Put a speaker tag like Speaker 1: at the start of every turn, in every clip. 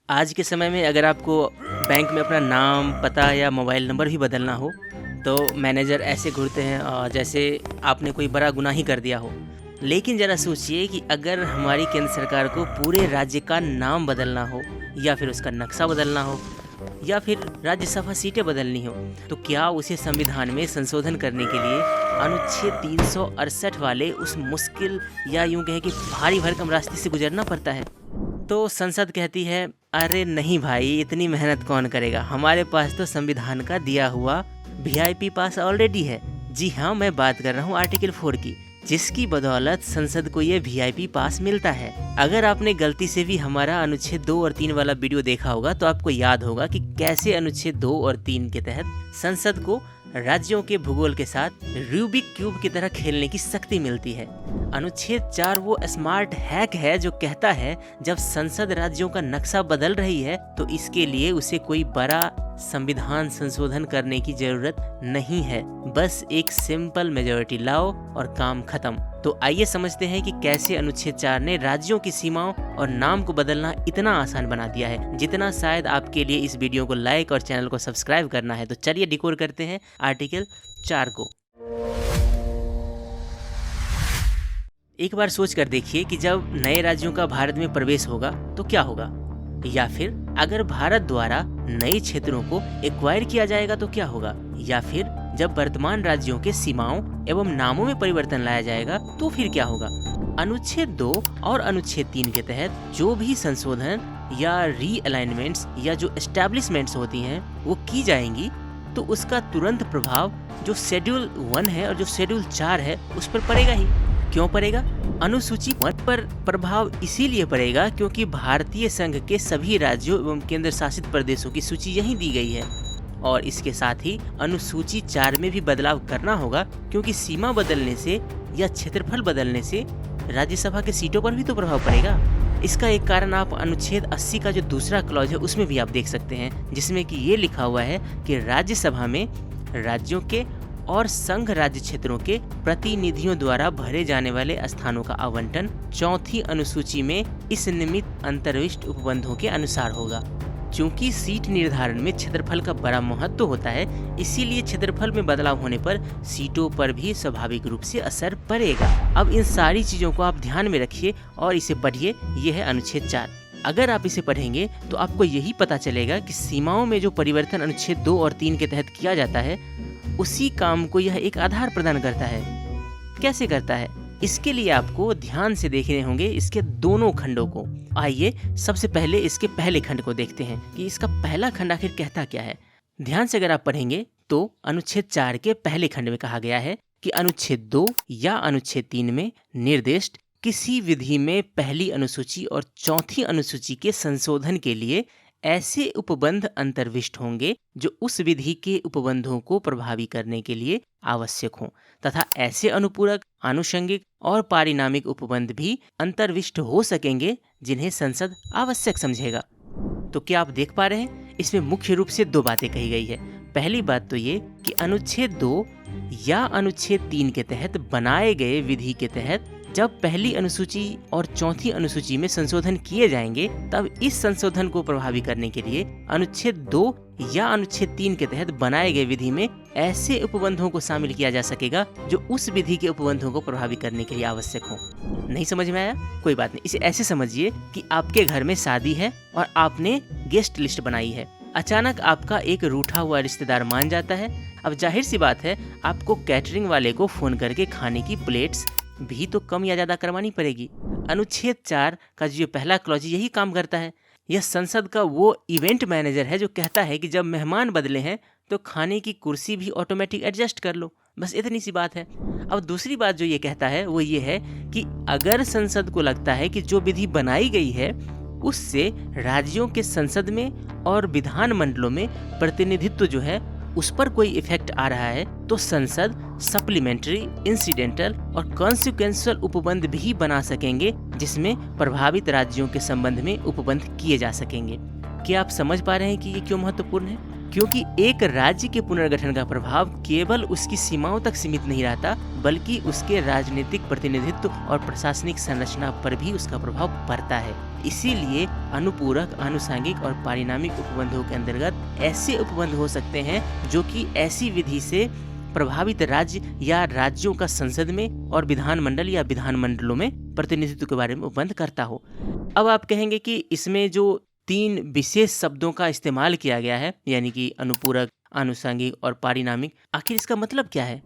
Speaker 1: आज के समय में अगर आपको बैंक में अपना नाम, पता या मोबाइल नंबर भी बदलना हो, तो मैनेजर ऐसे घूरते हैं जैसे आपने कोई बड़ा गुनाह ही कर दिया हो। लेकिन ज़रा सोचिए कि अगर हमारी केंद्र सरकार को पूरे राज्य का नाम बदलना हो, या फिर उसका नक्शा बदलना हो, या फिर राज्यसभा सीटें बदलनी हो, तो क्या उसे संविधान में संशोधन करने के लिए अनुच्छेद 368 वाले उस मुश्किल या यूं कहें कि भारी भरकम रास्ते से गुजरना पड़ता है? तो संसद कहती है, अरे नहीं भाई, इतनी मेहनत कौन करेगा, हमारे पास तो संविधान का दिया हुआ वीआईपी पास ऑलरेडी है। जी हाँ, मैं बात कर रहा हूँ आर्टिकल 4 की, जिसकी बदौलत संसद को ये वीआईपी पास मिलता है। अगर आपने गलती से भी हमारा अनुच्छेद 2 और 3 वाला वीडियो देखा होगा तो आपको याद होगा कि कैसे अनुच्छेद 2 और 3 के तहत संसद को राज्यों के भूगोल के साथ रूबिक क्यूब की तरह खेलने की शक्ति मिलती है। अनुच्छेद 4 वो स्मार्ट हैक है जो कहता है जब संसद राज्यों का नक्शा बदल रही है तो इसके लिए उसे कोई बड़ा संविधान संशोधन करने की जरूरत नहीं है, बस एक सिंपल मेजॉरिटी लाओ और काम खत्म। तो आइए समझते हैं कि कैसे अनुच्छेद 4 ने राज्यों की सीमाओं और नाम को बदलना इतना आसान बना दिया है, जितना शायद आपके लिए इस वीडियो को लाइक और चैनल को सब्सक्राइब करना है। तो चलिए डिकोड करते हैं आर्टिकल 4 को। एक बार सोच कर देखिए कि जब नए राज्यों का भारत में प्रवेश होगा तो क्या होगा, या फिर अगर भारत द्वारा नए क्षेत्रों को एक्वायर किया जाएगा तो क्या होगा, या फिर जब वर्तमान राज्यों के सीमाओं एवं नामों में परिवर्तन लाया जाएगा तो फिर क्या होगा। अनुच्छेद 2 और अनुच्छेद 3 के तहत जो भी संशोधन या रीअलाइनमेंट्स या जो एस्टैब्लिशमेंट्स होती हैं वो की जाएंगी तो उसका तुरंत प्रभाव जो शेड्यूल 1 है और जो शेड्यूल 4 है उस पर पड़ेगा ही। क्यों पड़ेगा? अनुसूची 1 पर प्रभाव इसीलिए पड़ेगा क्योंकि भारतीय संघ के सभी राज्यों एवं केंद्र शासित प्रदेशों की सूची यहीं दी गई है, और इसके साथ ही अनुसूची 4 में भी बदलाव करना होगा क्योंकि सीमा बदलने से या क्षेत्रफल बदलने से राज्यसभा के सीटों पर भी तो प्रभाव पड़ेगा। इसका एक कारण आप अनुच्छेद 80 का जो दूसरा क्लॉज है उसमें भी आप देख सकते हैं, जिसमें कि ये लिखा हुआ है कि राज्यसभा में राज्यों के और संघ राज्य क्षेत्रों के प्रतिनिधियों द्वारा भरे जाने वाले स्थानों का आवंटन चौथी अनुसूची में इस निमित्त अंतर्विष्ट उपबंधों के अनुसार होगा। चूंकि सीट निर्धारण में क्षेत्रफल का बड़ा महत्व होता है, इसीलिए क्षेत्रफल में बदलाव होने पर सीटों पर भी स्वाभाविक रूप से असर पड़ेगा। अब इन सारी चीजों को आप ध्यान में रखिए और इसे पढ़िए। ये है अनुच्छेद 4। अगर आप इसे पढ़ेंगे तो आपको यही पता चलेगा कि सीमाओं में जो परिवर्तन अनुच्छेद 2 और 3 के तहत किया जाता है उसी काम को यह एक आधार प्रदान करता है। कैसे करता है, इसके लिए आपको ध्यान से देखने होंगे इसके दोनों खंडों को। आइए सबसे पहले इसके पहले खंड को देखते हैं कि इसका पहला खंड आखिर कहता क्या है। ध्यान से अगर आप पढ़ेंगे तो अनुच्छेद 4 के पहले खंड में कहा गया है कि अनुच्छेद 2 या अनुच्छेद 3 में निर्दिष्ट किसी विधि में पहली अनुसूची और चौथी अनुसूची के संशोधन के लिए ऐसे उपबंध अंतर्विष्ट होंगे जो उस विधि के उपबंधों को प्रभावी करने के लिए आवश्यक हों, तथा ऐसे अनुपूरक, आनुषंगिक और पारिणामिक उपबंध भी अंतर्विष्ट हो सकेंगे जिन्हें संसद आवश्यक समझेगा। तो क्या आप देख पा रहे हैं, इसमें मुख्य रूप से 2 बातें कही गई है। पहली बात तो ये कि अनुच्छेद 2 या अनुच्छेद 3 के तहत बनाए गए विधि के तहत जब पहली अनुसूची और चौथी अनुसूची में संशोधन किए जाएंगे तब इस संशोधन को प्रभावी करने के लिए अनुच्छेद 2 या अनुच्छेद 3 के तहत बनाए गए विधि में ऐसे उपबंधों को शामिल किया जा सकेगा जो उस विधि के उपबंधों को प्रभावी करने के लिए आवश्यक हो। नहीं समझ में आया? कोई बात नहीं, इसे ऐसे समझिए कि आपके घर में शादी है और आपने गेस्ट लिस्ट बनाई है। अचानक आपका एक रूठा हुआ रिश्तेदार मान जाता है। अब जाहिर सी बात है आपको कैटरिंग वाले को फोन करके खाने की प्लेट्स भी तो कम या ज्यादा करवानी पड़ेगी। अनुच्छेद 4 का जो पहला क्लॉज यही काम करता है। यह संसद का वो इवेंट मैनेजर है जो कहता है कि जब मेहमान बदले हैं तो खाने की कुर्सी भी ऑटोमेटिक एडजस्ट कर लो। बस इतनी सी बात है। अब दूसरी बात जो ये कहता है वो ये है कि अगर संसद को लगता है कि जो विधि बनाई गई है उससे राज्यों के संसद में और विधान मंडलों में प्रतिनिधित्व जो है उस पर कोई इफेक्ट आ रहा है तो संसद सप्लीमेंट्री, इंसिडेंटल और कॉन्सिक्वेंशियल उपबंध भी बना सकेंगे जिसमें प्रभावित राज्यों के संबंध में उपबंध किए जा सकेंगे। क्या आप समझ पा रहे हैं कि ये क्यों महत्वपूर्ण है? क्योंकि एक राज्य के पुनर्गठन का प्रभाव केवल उसकी सीमाओं तक सीमित नहीं रहता, बल्कि उसके राजनीतिक प्रतिनिधित्व और प्रशासनिक संरचना पर भी उसका प्रभाव पड़ता है। इसीलिए अनुपूरक, आनुषंगिक और पारिणामिक उपबंधों के अंतर्गत ऐसे उपबंध हो सकते हैं जो कि ऐसी विधि से प्रभावित राज्य या राज्यों का संसद में और विधानमंडल या विधानमंडलों में प्रतिनिधित्व के बारे में उपबंध करता हो। अब आप कहेंगे कि इसमें जो 3 विशेष शब्दों का इस्तेमाल किया गया है, यानी कि अनुपूरक, आनुषंगिक और पारिणामिक, आखिर इसका मतलब क्या है?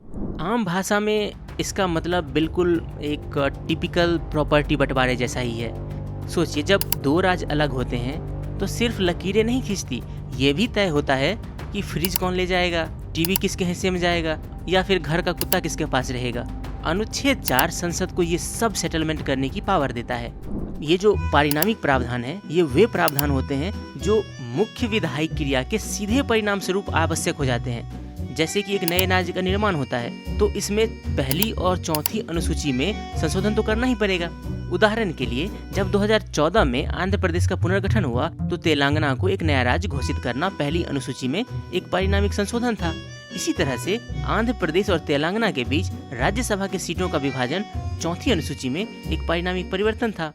Speaker 1: आम भाषा में इसका मतलब बिल्कुल एक टिपिकल प्रॉपर्टी बंटवारे जैसा ही है। सोचिए, जब 2 राज्य अलग होते हैं तो सिर्फ लकीरें नहीं खींचती, ये भी तय होता है कि फ्रिज कौन ले जाएगा, टीवी किसके हिस्से में जाएगा या फिर घर का कुत्ता किसके पास रहेगा। अनुच्छेद 4 संसद को ये सब सेटलमेंट करने की पावर देता है। ये जो पारिणामिक प्रावधान है, ये वे प्रावधान होते हैं जो मुख्य विधायी क्रिया के सीधे परिणाम स्वरूप आवश्यक हो जाते हैं। जैसे कि एक नए राज्य का निर्माण होता है तो इसमें पहली और चौथी अनुसूची में संशोधन तो करना ही पड़ेगा। उदाहरण के लिए, जब 2014 में आंध्र प्रदेश का पुनर्गठन हुआ तो तेलंगाना को एक नया राज्य घोषित करना पहली अनुसूची में एक पारिणामिक संशोधन था। इसी तरह से आंध्र प्रदेश और तेलंगाना के बीच राज्यसभा के सीटों का विभाजन चौथी अनुसूची में एक पारिणामिक परिवर्तन था।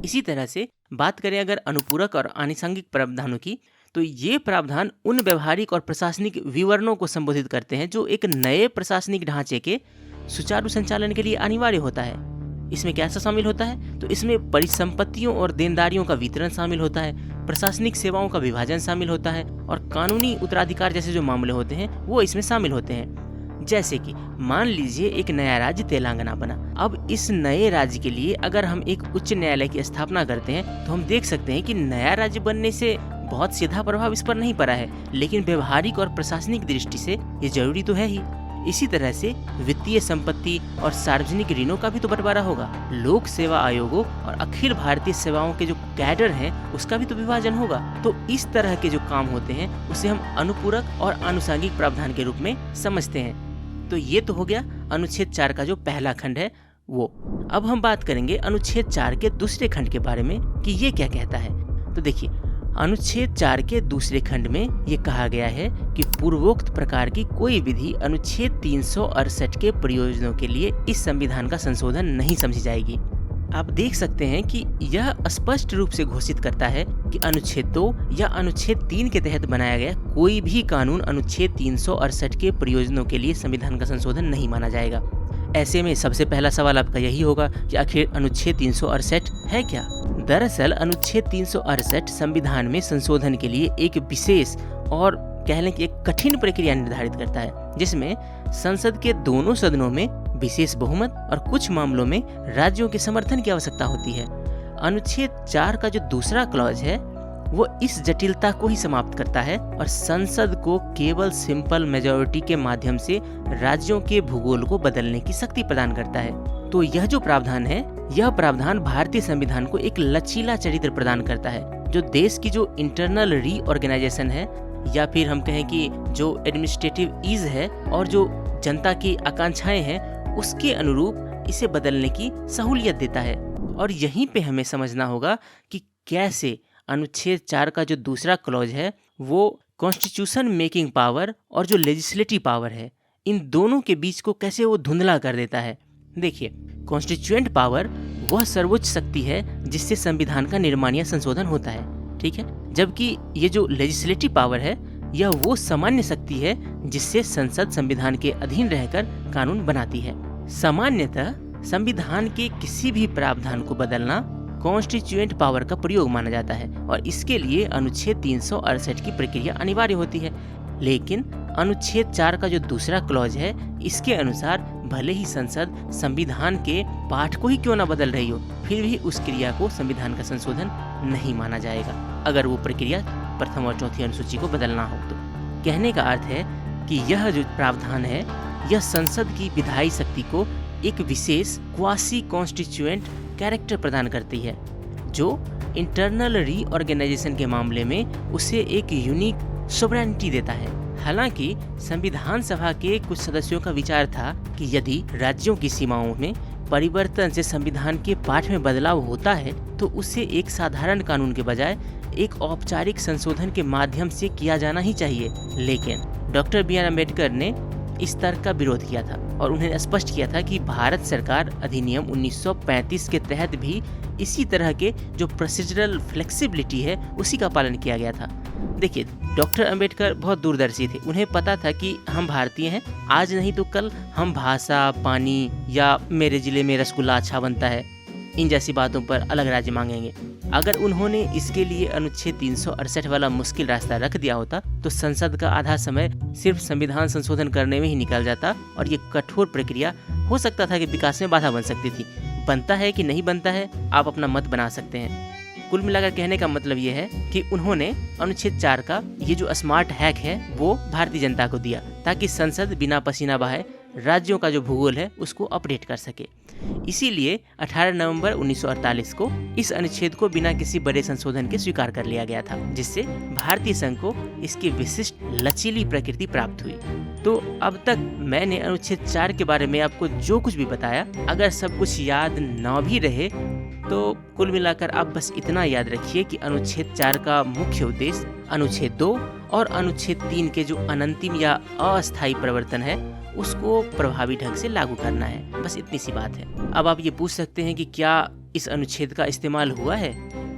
Speaker 1: इसी तरह से बात करें अगर अनुपूरक और आनुषंगिक प्रावधानों की, तो ये प्रावधान उन व्यवहारिक और प्रशासनिक विवरणों को संबोधित करते हैं जो एक नए प्रशासनिक ढांचे के सुचारू संचालन के लिए अनिवार्य होता है। इसमें क्या शामिल होता है? तो इसमें परिसंपत्तियों और देनदारियों का वितरण शामिल होता है, प्रशासनिक सेवाओं का विभाजन शामिल होता है और कानूनी उत्तराधिकार जैसे जो मामले होते हैं वो इसमें शामिल होते हैं। जैसे कि मान लीजिए एक नया राज्य तेलंगाना बना। अब इस नए राज्य के लिए अगर हम एक उच्च न्यायालय की स्थापना करते हैं तो हम देख सकते हैं कि नया राज्य बनने से बहुत सीधा प्रभाव इस पर नहीं पड़ा है, लेकिन व्यवहारिक और प्रशासनिक दृष्टि से ये जरूरी तो है ही। इसी तरह से वित्तीय संपत्ति और सार्वजनिक ऋणों का भी तो बंटवारा होगा। लोक सेवा आयोगों और अखिल भारतीय सेवाओं के जो कैडर हैं उसका भी तो विभाजन होगा। तो इस तरह के जो काम होते हैं उसे हम अनुपूरक और आनुषंगिक प्रावधान के रूप में समझते हैं। तो ये तो हो गया अनुच्छेद 4 का जो पहला खंड है वो। अब हम बात करेंगे अनुच्छेद 4 के दूसरे खंड के बारे में कि ये क्या कहता है। तो देखिए, अनुच्छेद 4 के दूसरे खंड में ये कहा गया है कि पूर्वोक्त प्रकार की कोई विधि अनुच्छेद 368 के प्रयोजनों के लिए इस संविधान का संशोधन नहीं समझी जाएगी। आप देख सकते हैं कि यह स्पष्ट रूप से घोषित करता है कि अनुच्छेद 2 या अनुच्छेद 3 के तहत बनाया गया कोई भी कानून अनुच्छेद 368 के प्रयोजनों के लिए संविधान का संशोधन नहीं माना जाएगा। ऐसे में सबसे पहला सवाल आपका यही होगा कि आखिर अनुच्छेद 368 है क्या? दरअसल अनुच्छेद 368 संविधान में संशोधन के लिए एक विशेष और कह लें कि एक कठिन प्रक्रिया निर्धारित करता है, जिसमें संसद के दोनों सदनों में विशेष बहुमत और कुछ मामलों में राज्यों के समर्थन की आवश्यकता होती है। अनुच्छेद 4 का जो दूसरा क्लॉज है वो इस जटिलता को ही समाप्त करता है और संसद को केवल सिंपल मेजॉरिटी के माध्यम से राज्यों के भूगोल को बदलने की शक्ति प्रदान करता है। तो यह जो प्रावधान है, यह प्रावधान भारतीय संविधान को एक लचीला चरित्र प्रदान करता है जो देश की जो इंटरनल रीऑर्गेनाइजेशन है या फिर हम कहें कि जो एडमिनिस्ट्रेटिव ईज है और जो जनता की आकांक्षाएं हैं उसके अनुरूप इसे बदलने की सहूलियत देता है। और यहीं पे हमें समझना होगा कि कैसे अनुच्छेद 4 का जो दूसरा क्लॉज है वो कॉन्स्टिट्यूशन मेकिंग पावर और जो लेजिस्लेटिव पावर है इन दोनों के बीच को कैसे वो धुंधला कर देता है। देखिए, कॉन्स्टिट्यूएंट पावर वह सर्वोच्च शक्ति है जिससे संविधान का निर्माण या संशोधन होता है, ठीक है, जबकि ये जो लेजिस्लेटिव पावर है यह वो सामान्य शक्ति है जिससे संसद संविधान के अधीन रहकर कानून बनाती है। सामान्यतः संविधान के किसी भी प्रावधान को बदलना कॉन्स्टिट्यूएंट पावर का प्रयोग माना जाता है और इसके लिए अनुच्छेद 368 की प्रक्रिया अनिवार्य होती है। लेकिन अनुच्छेद 4 का जो दूसरा क्लॉज है इसके अनुसार भले ही संसद संविधान के पाठ को ही क्यों न बदल रही हो, फिर भी उस क्रिया को संविधान का संशोधन नहीं माना जाएगा अगर वो प्रक्रिया प्रथम और चौथी अनुसूची को बदलना हो। तो कहने का अर्थ है कि यह जो प्रावधान है यह संसद की विधायी शक्ति को एक विशेष क्वासी कॉन्स्टिट्यूएंट कैरेक्टर प्रदान करती है जो इंटरनल रीऑर्गेनाइजेशन के मामले में उसे एक यूनिक सोवरेनिटी देता है। हालांकि संविधान सभा के कुछ सदस्यों का विचार था कि यदि राज्यों की सीमाओं में परिवर्तन से संविधान के पाठ में बदलाव होता है तो उसे एक साधारण कानून के बजाय एक औपचारिक संशोधन के माध्यम से किया जाना ही चाहिए। लेकिन डॉक्टर बी आर अम्बेडकर ने इस तर्क का विरोध किया था और उन्हें स्पष्ट किया था कि भारत सरकार अधिनियम 1935 के तहत भी इसी तरह के जो प्रोसीजरल फ्लेक्सिबिलिटी है उसी का पालन किया गया था। देखिए, डॉक्टर अंबेडकर बहुत दूरदर्शी थे। उन्हें पता था कि हम भारतीय हैं, आज नहीं तो कल हम भाषा, पानी या मेरे ज़िले में रसगुल्ला अच्छा बनता है, इन जैसी बातों पर अलग राज्य मांगेंगे। अगर उन्होंने इसके लिए अनुच्छेद 368 वाला मुश्किल रास्ता रख दिया होता तो संसद का आधा समय सिर्फ संविधान संशोधन करने में ही निकल जाता और ये कठोर प्रक्रिया हो सकता था कि विकास में बाधा बन सकती थी। बनता है कि नहीं बनता है, आप अपना मत बना सकते हैं। कुल मिलाकर कहने का मतलब ये है कि उन्होंने अनुच्छेद 4 का ये जो स्मार्ट हैक है वो भारतीय जनता को दिया ताकि संसद बिना पसीना बहाए राज्यों का जो भूगोल है उसको अपडेट कर सके। इसीलिए 18 नवंबर 1948 को इस अनुच्छेद को बिना किसी बड़े संशोधन के स्वीकार कर लिया गया था, जिससे भारतीय संघ को इसकी विशिष्ट लचीली प्रकृति प्राप्त हुई। तो अब तक मैंने अनुच्छेद 4 के बारे में आपको जो कुछ भी बताया, अगर सब कुछ याद ना भी रहे तो कुल मिलाकर आप बस इतना याद रखिए कि अनुच्छेद 4 का मुख्य उद्देश्य अनुच्छेद 2 और अनुच्छेद 3 के जो अनंतिम या अस्थायी प्रवर्तन है उसको प्रभावी ढंग से लागू करना है। बस इतनी सी बात है। अब आप ये पूछ सकते हैं कि क्या इस अनुच्छेद का इस्तेमाल हुआ है?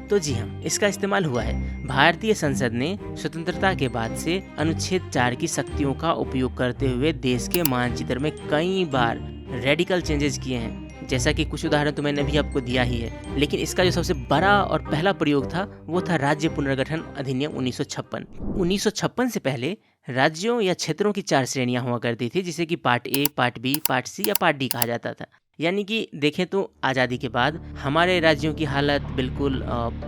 Speaker 1: तो जी हाँ, इसका इस्तेमाल हुआ है। भारतीय संसद ने स्वतंत्रता के बाद से अनुच्छेद 4 की शक्तियों का उपयोग करते हुए देश के मानचित्र में कई बार रेडिकल चेंजेस किए हैं। जैसा कि कुछ उदाहरण तो मैंने भी आपको दिया ही है, लेकिन इसका जो सबसे बड़ा और पहला प्रयोग था वो था राज्य पुनर्गठन अधिनियम 1956। 1956 से पहले राज्यों या क्षेत्रों की 4 श्रेणियां हुआ करती थी, जिसे कि part A, part B, part C या पार्ट डी कहा जाता था। यानी कि देखें तो आज़ादी के बाद हमारे राज्यों की हालत बिल्कुल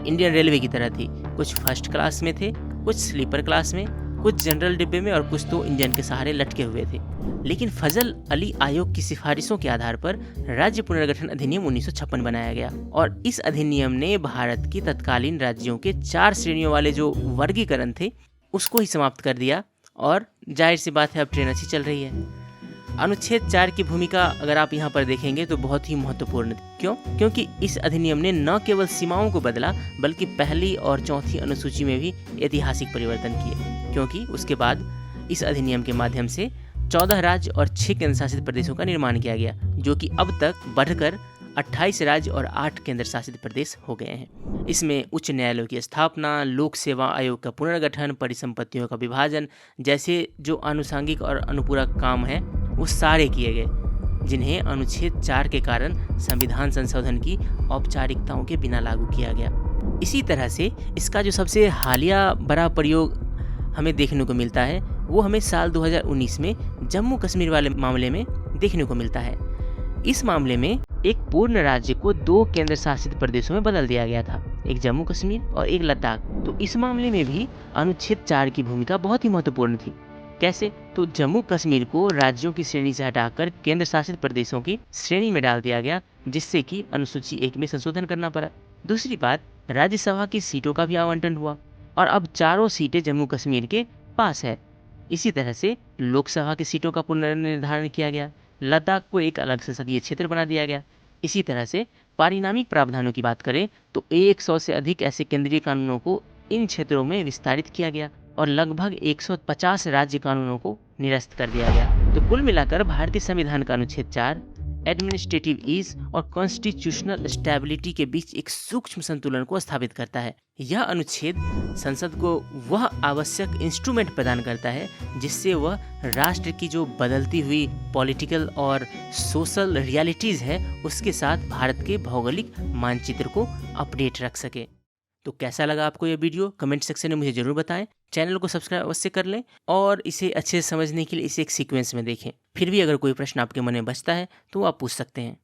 Speaker 1: इंडियन रेलवे की तरह थी। कुछ फर्स्ट क्लास में थे, कुछ स्लीपर क्लास में, कुछ जनरल डिब्बे में और कुछ तो इंजन के सहारे लटके हुए थे। लेकिन फजल अली आयोग की सिफारिशों के आधार पर राज्य पुनर्गठन अधिनियम 1956 बनाया गया और इस अधिनियम ने भारत की तत्कालीन राज्यों के 4 श्रेणियों वाले जो वर्गीकरण थे उसको ही समाप्त कर दिया और जाहिर सी बात है अब ट्रेन अच्छी चल रही है। अनुच्छेद 4 की भूमिका अगर आप यहाँ पर देखेंगे तो बहुत ही महत्वपूर्ण थी। क्यों? क्योंकि इस अधिनियम ने न केवल सीमाओं को बदला बल्कि पहली और चौथी अनुसूची में भी ऐतिहासिक परिवर्तन किए, क्योंकि उसके बाद इस अधिनियम के माध्यम से 14 राज्य और 6 केंद्र शासित प्रदेशों का निर्माण किया गया, जो कि अब तक बढ़कर 28 राज्य और 8 केंद्र शासित प्रदेश हो गए हैं। इसमें उच्च न्यायालयों की स्थापना, लोक सेवा आयोग का पुनर्गठन, परिसंपत्तियों का विभाजन जैसे जो आनुषंगिक और अनुपूरक काम है वो सारे किए गए, जिन्हें अनुच्छेद 4 के कारण संविधान संशोधन की औपचारिकताओं के बिना लागू किया गया। इसी तरह से इसका जो सबसे हालिया बड़ा प्रयोग हमें देखने को मिलता है वो हमें साल 2019 में जम्मू कश्मीर वाले मामले में देखने को मिलता है। इस मामले में एक पूर्ण राज्य को 2 केंद्र शासित प्रदेशों में बदल दिया गया था, एक जम्मू कश्मीर और एक लद्दाख। तो इस मामले में भी अनुच्छेद 4 की भूमिका बहुत ही महत्वपूर्ण थी। कैसे? तो जम्मू कश्मीर को राज्यों की श्रेणी से हटाकर केंद्र शासित प्रदेशों की श्रेणी में डाल दिया गया, जिससे कि अनुसूची 1 में संशोधन करना पड़ा। दूसरी बात, राज्यसभा की सीटों का भी आवंटन हुआ और अब 4 सीटें जम्मू कश्मीर के पास है। इसी तरह से लोकसभा की सीटों का पुनर्निर्धारण किया गया, लद्दाख को एक अलग संसदीय क्षेत्र बना दिया गया। इसी तरह से पारिणामिक प्रावधानों की बात करें तो 100 से अधिक ऐसे केंद्रीय कानूनों को इन क्षेत्रों में विस्तारित किया गया और लगभग 150 राज्य कानूनों को निरस्त कर दिया गया। तो कुल मिलाकर भारतीय संविधान का अनुच्छेद 4 एडमिनिस्ट्रेटिव ईज और कॉन्स्टिट्यूशनल स्टेबिलिटी के बीच एक सूक्ष्म संतुलन को स्थापित करता है। यह अनुच्छेद संसद को वह आवश्यक इंस्ट्रूमेंट प्रदान करता है जिससे वह राष्ट्र की जो बदलती हुई पॉलिटिकल और सोशल रियलिटीज है उसके साथ भारत के भौगोलिक मानचित्र को अपडेट रख सके। तो कैसा लगा आपको यह वीडियो? कमेंट सेक्शन में मुझे जरूर बताएं। चैनल को सब्सक्राइब अवश्य कर लें और इसे अच्छे से समझने के लिए इसे एक सीक्वेंस में देखें। फिर भी अगर कोई प्रश्न आपके मन में बचता है तो आप पूछ सकते हैं।